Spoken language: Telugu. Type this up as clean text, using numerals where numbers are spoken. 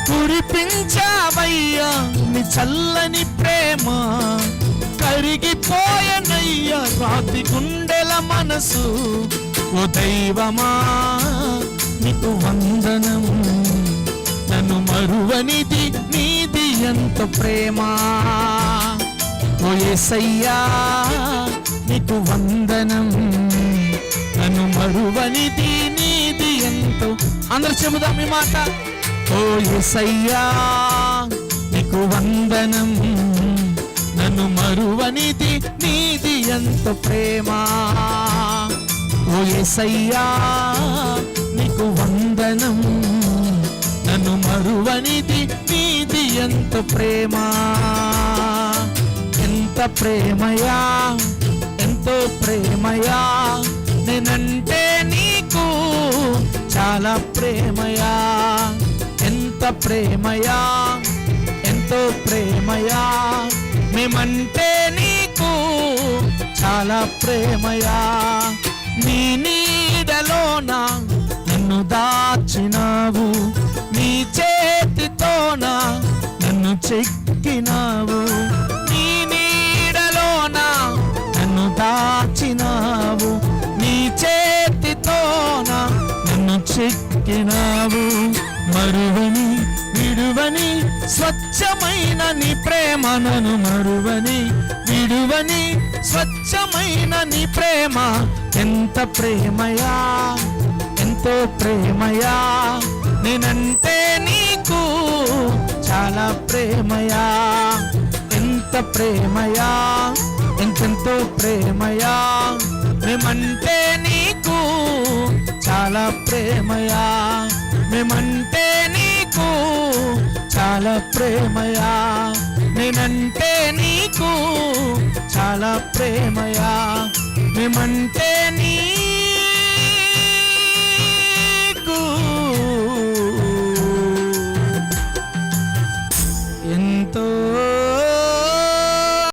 కురిపించావయ్యా నీ చల్లని ప్రేమ, కరిగిపోయనయ్యా రాతి గుండెల మనసు. ఓ దైవమా నీకు వందనం, నన్ను మరువనిది నీది ఎంత ప్రేమ. ఓ యేసయ్యా నీకు వందనం, నన్ను మరువనిది నీది ఎంతో. అందరు చెబుదాం ఈ మాట. ఓ యేసయ్యా నీకు వందనం, నన్ను మరువనిది నీది ఎంత ప్రేమ. ఓ యేసయ్యా నీకు వందనం, నన్ను మరువనిది నీది ఎంత ప్రేమ. ఎంత ప్రేమయా, ఎంతో ప్రేమయా, నేనంటే నీకు చాలా ప్రేమయా. ఎంత ప్రేమయా, ఎంతో ప్రేమయా, మేమంటే నీకు చాలా ప్రేమయా. నీ నీడలోన నన్ను దాచినావు, నీ చేతితోన నన్ను చెక్కినావు. నీ నీడలోన నన్ను దాచినావు, నీ చేతితోన నన్ను చెక్కినావు. మరువని విడువని స్వచ్ఛమైన నీ ప్రేమ, నన్ను మరువని విడువని స్వచ్ఛమైన నీ ప్రేమ. ఎంత ప్రేమయా, ఎంతో ప్రేమయా, నేనంటే నీకు చాలా ప్రేమయా. ఎంత ప్రేమయా, ఎంతెంతో ప్రేమయా, మేమంటే నీకు చాలా ప్రేమయా. మేమంటే నీకు చాలా ప్రేమయా, నేనంటే నీకు చాలా ప్రేమయా. మేమంటే నీ